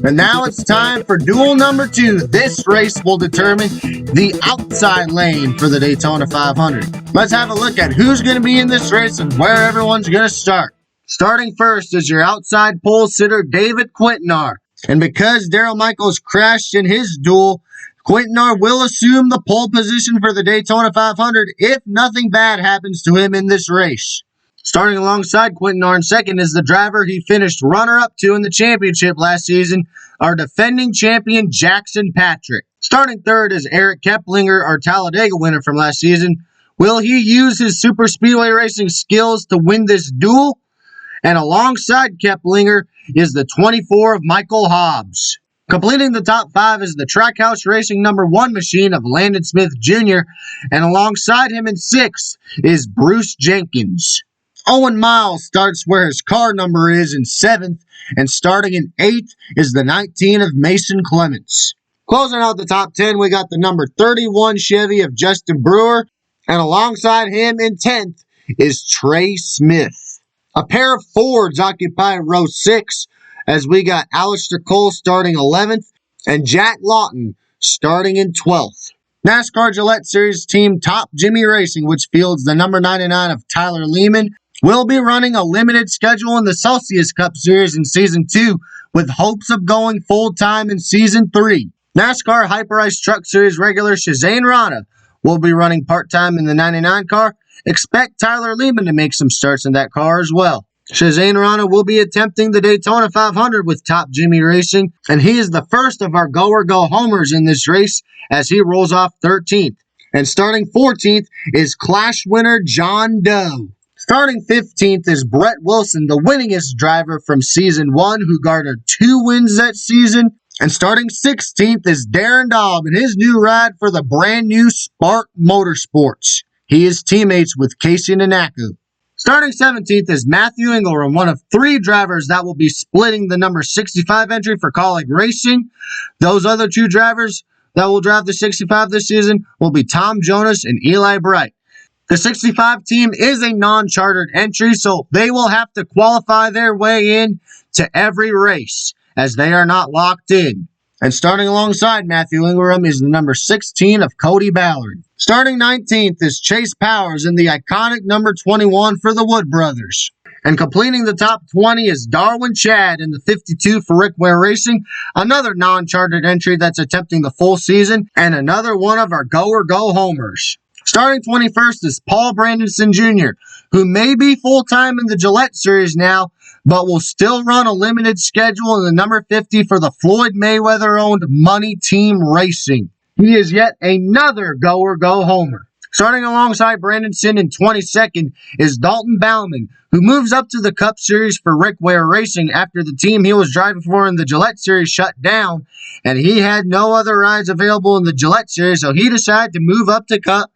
And now it's time for duel number 2. This race will determine the outside lane for the Daytona 500. Let's have a look at who's going to be in this race and where everyone's going to start. Starting first is your outside pole sitter, David Quintanar. And because Darrell Michaels crashed in his duel, Quintanar will assume the pole position for the Daytona 500 if nothing bad happens to him in this race. Starting alongside Quintanar in second is the driver he finished runner-up to in the championship last season, our defending champion Jackson Patrick. Starting third is Eric Keplinger, our Talladega winner from last season. Will he use his super speedway racing skills to win this duel? And alongside Keplinger is the 24 of Michael Hobbs. Completing the top 5 is the Trackhouse Racing #1 machine of Landon Smith Jr., and alongside him in 6th is Bruce Jenkins. Owen Miles starts where his car number is in 7th, and starting in 8th is the 19 of Mason Clements. Closing out the top 10, we got the number 31 Chevy of Justin Brewer, and alongside him in 10th is Trey Smith. A pair of Fords occupy row 6, as we got Alistair Cole starting 11th, and Jack Lawton starting in 12th. NASCAR Gillette Series team Top Jimmy Racing, which fields the number 99 of Tyler Lehman, will be running a limited schedule in the Celsius Cup Series in Season 2 with hopes of going full-time in Season 3. NASCAR Hyper-Ice Truck Series regular Shazane Rana will be running part-time in the 99 car. Expect Tyler Lehman to make some starts in that car as well. Shazane Rana will be attempting the Daytona 500 with Top Jimmy Racing, and he is the first of our go-or-go-homers in this race as he rolls off 13th. And starting 14th is Clash winner John Doe. Starting 15th is Brett Wilson, the winningest driver from Season 1, who garnered 2 wins that season. And starting 16th is Darren Daub in his new ride for the brand new Spark Motorsports. He is teammates with Casey Nanako. Starting 17th is Matthew Ingram, one of 3 drivers that will be splitting the number 65 entry for Colleague Racing. Those other 2 drivers that will drive the 65 this season will be Tom Jonas and Eli Bright. The 65 team is a non-chartered entry, so they will have to qualify their way in to every race, as they are not locked in. And starting alongside Matthew Ingram is the number 16 of Cody Ballard. Starting 19th is Chase Powers in the iconic number 21 for the Wood Brothers. And completing the top 20 is Darwin Chad in the 52 for Rick Ware Racing, another non-chartered entry that's attempting the full season, and another one of our go-or-go homers. Starting 21st is Paul Brandonson Jr., who may be full-time in the Gillette Series now, but will still run a limited schedule in the number 50 for the Floyd Mayweather-owned Money Team Racing. He is yet another go-or-go homer. Starting alongside Brandonson in 22nd is Dalton Bauman, who moves up to the Cup Series for Rick Ware Racing after the team he was driving for in the Gillette Series shut down, and he had no other rides available in the Gillette Series, so he decided to move up to Cup,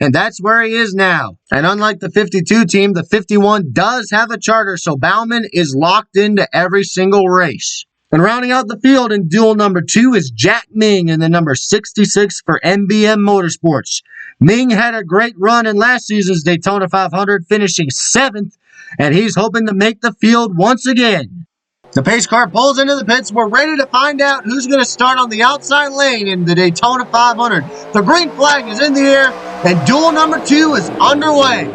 and that's where he is now. And unlike the 52 team, the 51 does have a charter, so Bauman is locked into every single race. And rounding out the field in duel number 2 is Jack Ming in the number 66 for MBM Motorsports. Ming had a great run in last season's Daytona 500, finishing 7th, and he's hoping to make the field once again. The pace car pulls into the pits. We're ready to find out who's going to start on the outside lane in the Daytona 500. The green flag is in the air, and duel number 2 is underway.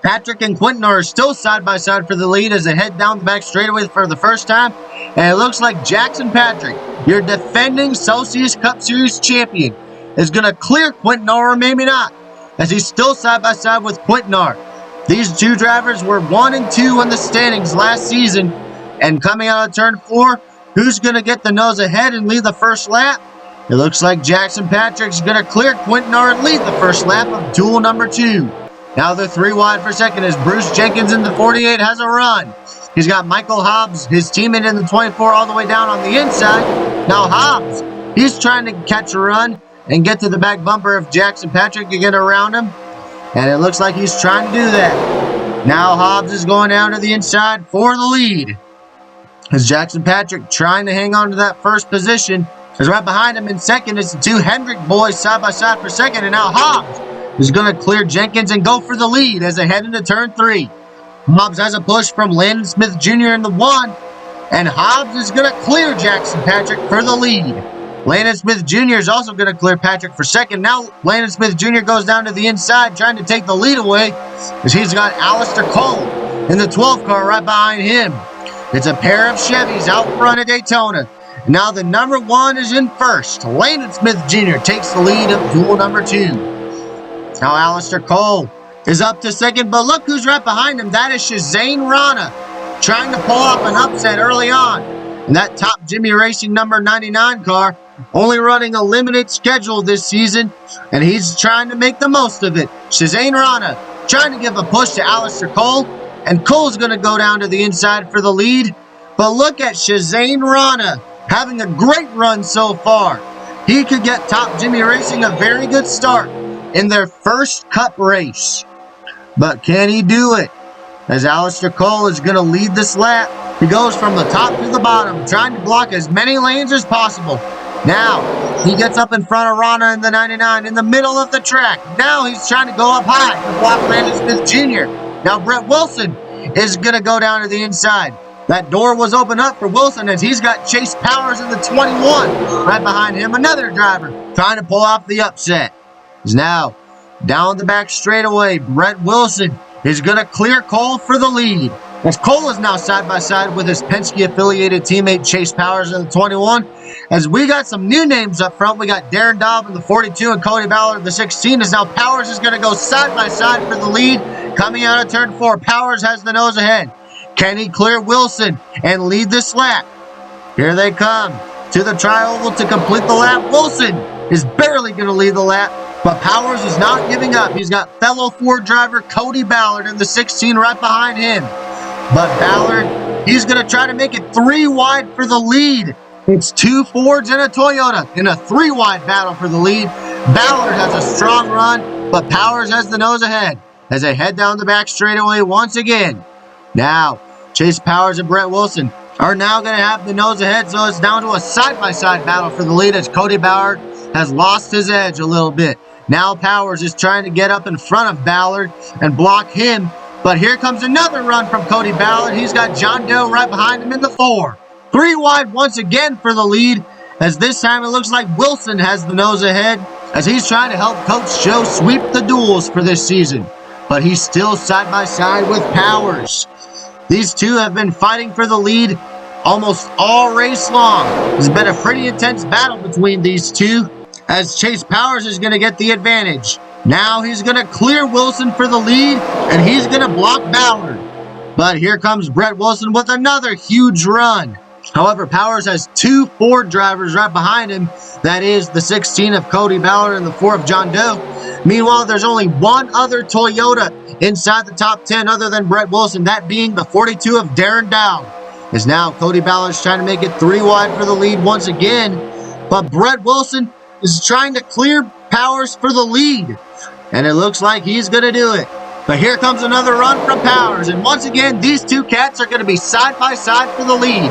Patrick and Quintanar are still side by side for the lead as they head down the back straightaway for the first time. And it looks like Jackson Patrick, your defending Celsius Cup Series champion, is going to clear Quintanar, or maybe not, as he's still side by side with Quintanar. These 2 drivers were 1 and 2 in the standings last season. And coming out of turn 4, who's going to get the nose ahead and lead the first lap? It looks like Jackson Patrick's going to clear Quintanar and lead the first lap of duel number 2. Now they're 3 wide for second as Bruce Jenkins in the 48 has a run. He's got Michael Hobbs, his teammate in the 24, all the way down on the inside. Now Hobbs, He's trying to catch a run and get to the back bumper of Jackson Patrick to get around him. And it looks like he's trying to do that. Now Hobbs is going down to the inside for the lead. As Jackson Patrick trying to hang on to that first position. As right behind him in second is the two Hendrick boys side by side for second. And now Hobbs is going to clear Jenkins and go for the lead as they head into turn 3. Hobbs has a push from Landon Smith Jr. in the 1. And Hobbs is going to clear Jackson Patrick for the lead. Landon Smith Jr. is also going to clear Patrick for second. Now Landon Smith Jr. goes down to the inside trying to take the lead away as he's got Alistair Cole in the 12 car right behind him. It's a pair of Chevys out front at Daytona. Now the number 1 is in first. Landon Smith Jr. takes the lead of duel number 2. Now Alistair Cole is up to second, but look who's right behind him. That is Shazane Rana trying to pull off an upset early on. And that top Jimmy Racing number 99 car only running a limited schedule this season, and he's trying to make the most of it. Shazane Rana trying to give a push to Alistair Cole, and Cole's going to go down to the inside for the lead. But look at Shazane Rana having a great run so far. He could get top Jimmy Racing a very good start in their first Cup race. But can he do it? As Alistair Cole is going to lead this lap. He goes from the top to the bottom, trying to block as many lanes as possible. Now, he gets up in front of Rana in the 99 in the middle of the track. Now he's trying to go up high to block Landon Smith Jr. Now Brett Wilson is going to go down to the inside. That door was open up for Wilson as he's got Chase Powers in the 21. Right behind him, another driver trying to pull off the upset. He's now down the back straightaway. Brett Wilson is going to clear Cole for the lead. As Cole is now side by side with his Penske-affiliated teammate Chase Powers in the 21. As we got some new names up front, we got Darren Dobb in the 42 and Cody Ballard in the 16. As now Powers is going to go side by side for the lead. Coming out of turn 4, Powers has the nose ahead. Can he clear Wilson and lead this lap? Here they come to the tri-oval to complete the lap. Wilson is barely going to lead the lap, but Powers is not giving up. He's got fellow Ford driver Cody Ballard in the 16 right behind him. But Ballard, he's going to try to make it 3 wide for the lead. It's 2 Fords and a Toyota in a 3 wide battle for the lead. Ballard has a strong run, but Powers has the nose ahead as they head down the back straightaway once again. Now, Chase Powers and Brett Wilson are now going to have the nose ahead, so it's down to a side-by-side battle for the lead as Cody Ballard has lost his edge a little bit. Now Powers is trying to get up in front of Ballard and block him. But here comes another run from Cody Ballard. He's got John Doe right behind him in the 4. 3 wide once again for the lead, as this time it looks like Wilson has the nose ahead, as he's trying to help Coach Joe sweep the duels for this season. But he's still side by side with Powers. These two have been fighting for the lead almost all race long. It's been a pretty intense battle between these two, as Chase Powers is going to get the advantage. Now he's going to clear Wilson for the lead, and he's going to block Ballard. But here comes Brett Wilson with another huge run. However, Powers has 2 Ford drivers right behind him. That is the 16 of Cody Ballard and the 4 of John Doe. Meanwhile, there's only one other Toyota inside the top 10 other than Brett Wilson, that being the 42 of Darren Dow. As now Cody Ballard's trying to make it 3 wide for the lead once again. But Brett Wilson is trying to clear Powers for the lead. And it looks like he's going to do it. But here comes another run from Powers. And once again, these two cats are going to be side by side for the lead.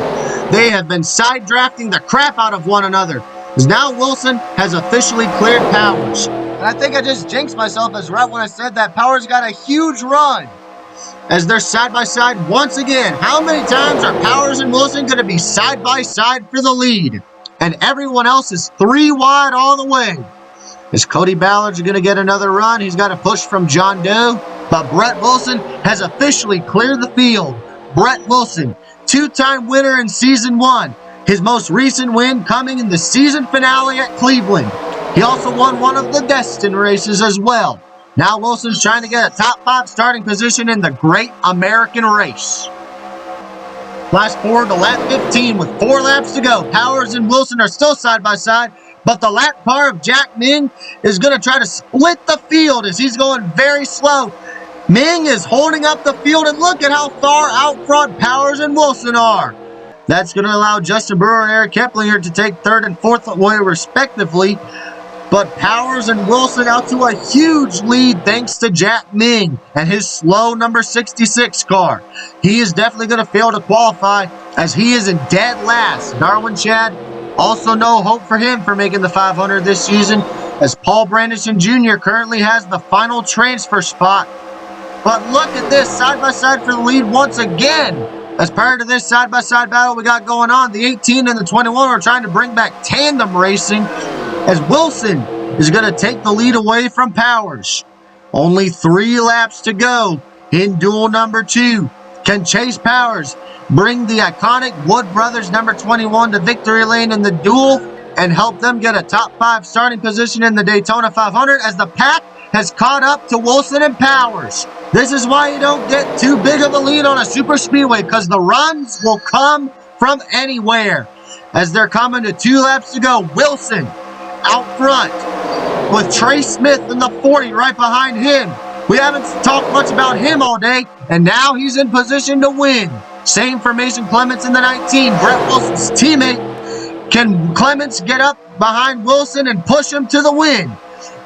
They have been side drafting the crap out of one another. As now Wilson has officially cleared Powers. And I think I just jinxed myself as right when I said that Powers got a huge run. As they're side by side once again. How many times are Powers and Wilson going to be side by side for the lead? And everyone else is 3 wide all the way. As Cody Ballard's going to get another run. He's got a push from John Doe. But Brett Wilson has officially cleared the field. Brett Wilson, 2-time winner in Season 1. His most recent win coming in the season finale at Cleveland. He also won one of the Destin races as well. Now Wilson's trying to get a top 5 starting position in the Great American Race. Flash forward to lap 15 with 4 laps to go. Powers and Wilson are still side by side. But the lap car of Jack Ming is going to try to split the field as he's going very slow. Ming is holding up the field, and look at how far out front Powers and Wilson are. That's going to allow Justin Brewer and Eric Keplinger to take third and fourth away respectively. But Powers and Wilson out to a huge lead thanks to Jack Ming and his slow number 66 car. He is definitely going to fail to qualify as he is in dead last. Darwin Chad, also no hope for him for making the 500 this season, as Paul Brandishton Jr. currently has the final transfer spot. But look at this, side-by-side for the lead once again. As prior to this side-by-side battle we got going on, the 18 and the 21 are trying to bring back tandem racing, as Wilson is going to take the lead away from Powers. Only 3 laps to go in duel number 2. Can Chase Powers bring the iconic Wood Brothers number 21 to victory lane in the duel and help them get a top 5 starting position in the Daytona 500 as the pack has caught up to Wilson and Powers? This is why you don't get too big of a lead on a super speedway, because the runs will come from anywhere. As they're coming to 2 laps to go, Wilson out front with Trey Smith in the 40 right behind him. We haven't talked much about him all day, and now he's in position to win. Same for Mason Clements in the 19, Brett Wilson's teammate. Can Clements get up behind Wilson and push him to the win?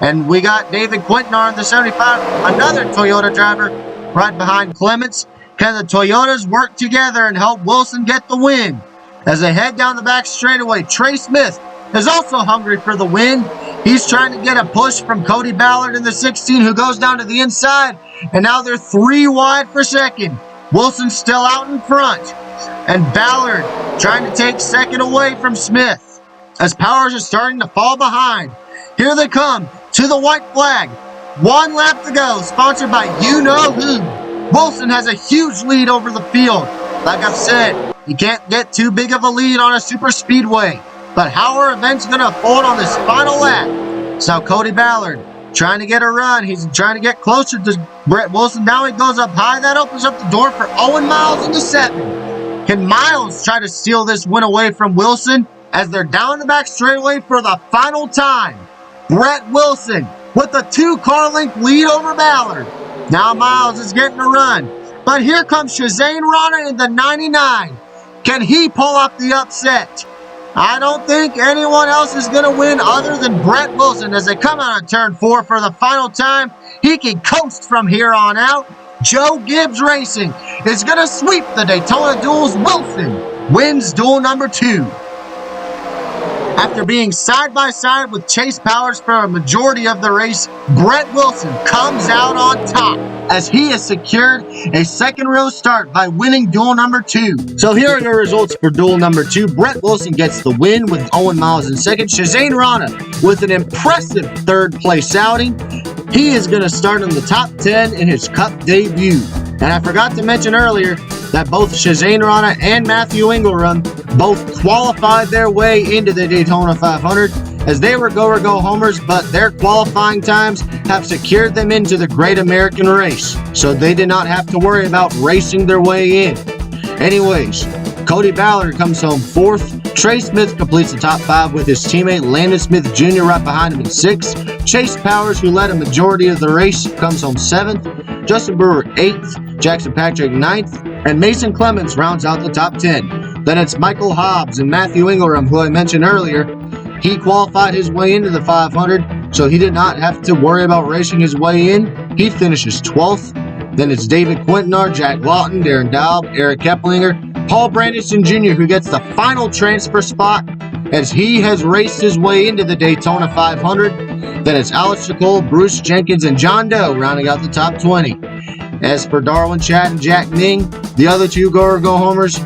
And we got David Quintanar in the 75, another Toyota driver right behind Clements. Can the Toyotas work together and help Wilson get the win? As they head down the back straightaway, Trey Smith is also hungry for the win. He's trying to get a push from Cody Ballard in the 16, who goes down to the inside. And now they're 3 wide for second. Wilson's still out in front. And Ballard trying to take second away from Smith, as Powers is starting to fall behind. Here they come to the white flag. 1 lap to go, sponsored by you-know-who. Wilson has a huge lead over the field. Like I've said, you can't get too big of a lead on a super speedway. But how are events going to unfold on this final lap? So Cody Ballard trying to get a run. He's trying to get closer to Brett Wilson. Now he goes up high. That opens up the door for Owen Miles in the 7. Can Miles try to steal this win away from Wilson as they're down the back straightaway for the final time? Brett Wilson with a 2-car length lead over Ballard. Now Miles is getting a run. But here comes Shazane Rana in the 99. Can he pull off the upset? I don't think anyone else is going to win other than Brett Wilson as they come out on turn 4 for the final time. He can coast from here on out. Joe Gibbs Racing is going to sweep the Daytona Duels. Wilson wins duel number 2. After being side-by-side with Chase Powers for a majority of the race, Brett Wilson comes out on top as he has secured a second row start by winning duel number 2. So here are your results for duel number 2. Brett Wilson gets the win with Owen Miles in second. Shazane Rana with an impressive third place outing. He is going to start in the top 10 in his Cup debut. And I forgot to mention earlier that both Shazane Rana and Matthew Ingram both qualified their way into the Daytona 500 as they were go-or-go homers, but their qualifying times have secured them into the Great American Race, so they did not have to worry about racing their way in. Anyways, Cody Ballard comes home 4th. Trey Smith completes the top 5 with his teammate Landon Smith Jr. right behind him in 6th. Chase Powers, who led a majority of the race, comes home 7th. Justin Brewer 8th. Jackson Patrick 9th. And Mason Clements rounds out the top 10. Then it's Michael Hobbs and Matthew Ingram, who I mentioned earlier. He qualified his way into the 500, so he did not have to worry about racing his way in. He finishes 12th. Then it's David Quintanar, Jack Lawton, Darren Daub, Eric Keplinger, Paul Brandishton Jr., who gets the final transfer spot as he has raced his way into the Daytona 500. Then it's Alex Chacol, Bruce Jenkins, and John Doe rounding out the top 20. As for Darwin Chad and Jack Ming, the other 2 go-or-go homers,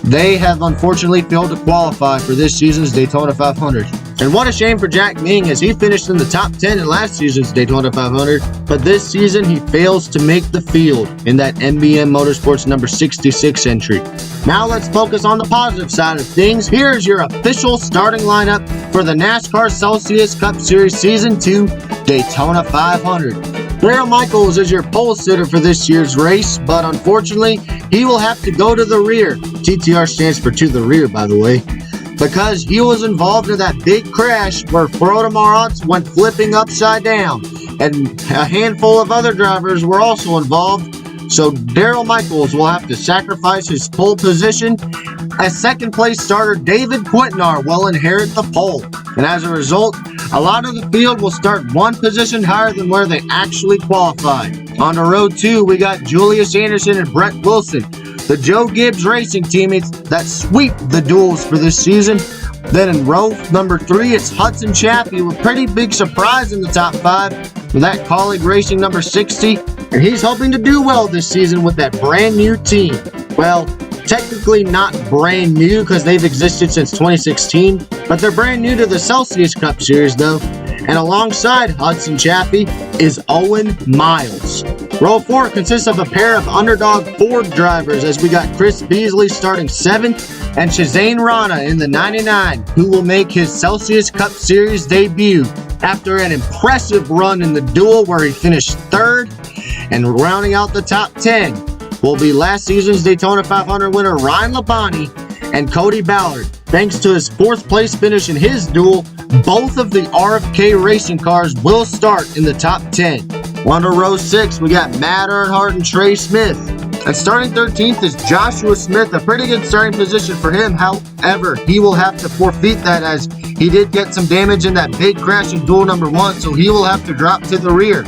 they have unfortunately failed to qualify for this season's Daytona 500. And what a shame for Jack Ming as he finished in the top 10 in last season's Daytona 500, but this season he fails to make the field in that MBM Motorsports number 66 entry. Now let's focus on the positive side of things. Here's your official starting lineup for the NASCAR Celsius Cup Series Season 2 Daytona 500. Darrell Michaels is your pole sitter for this year's race, but unfortunately, he will have to go to the rear. TTR stands for to the rear, by the way, because he was involved in that big crash where Frodo Maratz went flipping upside down, and a handful of other drivers were also involved. So Darrell Michaels will have to sacrifice his pole position, as second place starter David Quintanar will inherit the pole. And as a result, a lot of the field will start one position higher than where they actually qualified. On to row 2, we got Julius Anderson and Brett Wilson, the Joe Gibbs Racing teammates that sweep the duels for this season. Then in row number 3, it's Hudson Chaffee with a pretty big surprise in the top 5 with that Colleague Racing number 60. And he's hoping to do well this season with that brand new team. Well, technically not brand new because they've existed since 2016, but they're brand new to the Celsius Cup Series though. And alongside Hudson Chaffee is Owen Miles. Row 4 consists of a pair of underdog Ford drivers as we got Chris Beasley starting 7th and Shazane Rana in the 99, who will make his Celsius Cup Series debut after an impressive run in the Duel where he finished 3rd. And rounding out the top 10 will be last season's Daytona 500 winner Ryan Labonte and Cody Ballard. Thanks to his 4th place finish in his Duel, both of the RFK racing cars will start in the top 10. On to row 6, we got Matt Earnhardt and Trey Smith. And starting 13th is Joshua Smith, a pretty good starting position for him. However, he will have to forfeit that as he did get some damage in that big crash in Duel number 1, so he will have to drop to the rear.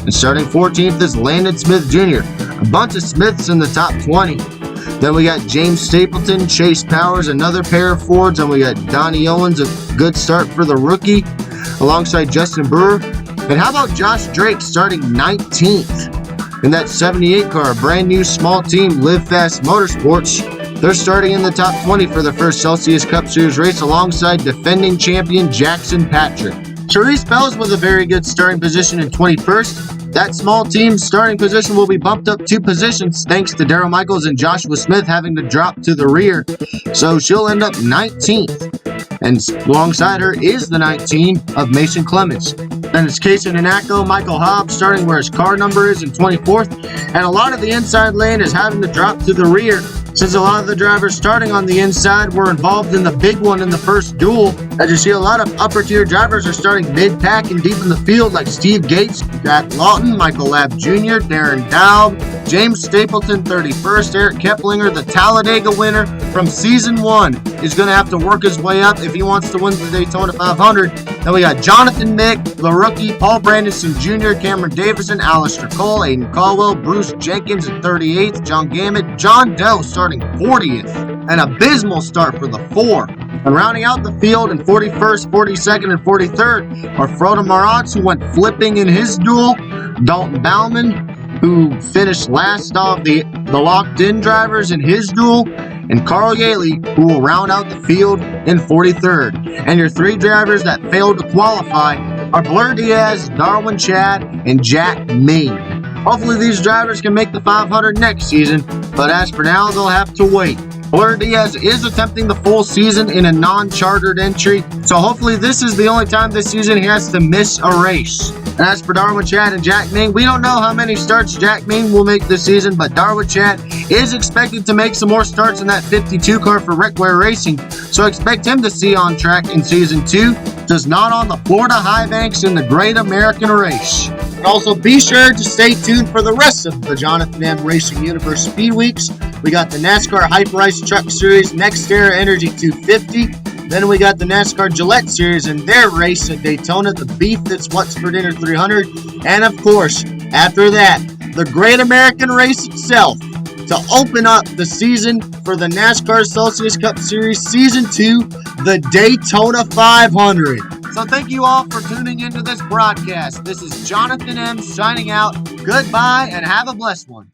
And starting 14th is Landon Smith Jr., a bunch of Smiths in the top 20. Then we got James Stapleton, Chase Powers, another pair of Fords, and we got Donnie Owens, a good start for the rookie, alongside Justin Brewer. And how about Josh Drake starting 19th in that 78 car, a brand new small team, Live Fast Motorsports. They're starting in the top 20 for the first Celsius Cup Series race alongside defending champion Jackson Patrick. Therese Bells with a very good starting position in 21st. That small team's starting position will be bumped up 2 positions thanks to Darrell Michaels and Joshua Smith having to drop to the rear. So she'll end up 19th. And alongside her is the 19 of Mason Clemens. Then it's Casey Nanako, Michael Hobbs starting where his car number is in 24th. And a lot of the inside lane is having to drop to the rear, since a lot of the drivers starting on the inside were involved in the big one in the first Duel. As you see, a lot of upper tier drivers are starting mid-pack and deep in the field like Steve Gates, Jack Lawton, Michael Labb Jr., Darren Dowd, James Stapleton 31st, Eric Keplinger, the Talladega winner from season 1, is going to have to work his way up if he wants to win the Daytona 500. Then we got Jonathan Mick, the rookie, Paul Brandison Jr., Cameron Davison, Alistair Cole, Aiden Caldwell, Bruce Jenkins at 38th, John Gammett, John Doe starting 40th. An abysmal start for the 4. And rounding out the field in 41st, 42nd, and 43rd are Frodo Maratz, who went flipping in his Duel, Dalton Bauman, who finished last of the locked-in drivers in his Duel, and Carl Yaley, who will round out the field in 43rd. And your 3 drivers that failed to qualify are Blur Diaz, Darwin Chad, and Jack Main. Hopefully these drivers can make the 500 next season, but as for now, they'll have to wait. Blur Diaz is attempting the full season in a non-chartered entry, so hopefully this is the only time this season he has to miss a race. And as for Darwin Chad and Jack Ming, we don't know how many starts Jack Ming will make this season, but Darwin Chad is expected to make some more starts in that 52 car for Rick Ware Racing, so expect him to see on track in season 2, just not on the Florida high banks in the Great American Race. And also be sure to stay tuned for the rest of the Jonathan M. Racing Universe Speed Weeks. We got the NASCAR Hyperice Truck Series NextEra Energy 250. Then we got the NASCAR Gillette Series and their race at Daytona, the Beef That's What's for Dinner 300. And of course, after that, the Great American Race itself to open up the season for the NASCAR Celsius Cup Series Season 2, the Daytona 500. So thank you all for tuning into this broadcast. This is Jonathan M. signing out. Goodbye and have a blessed one.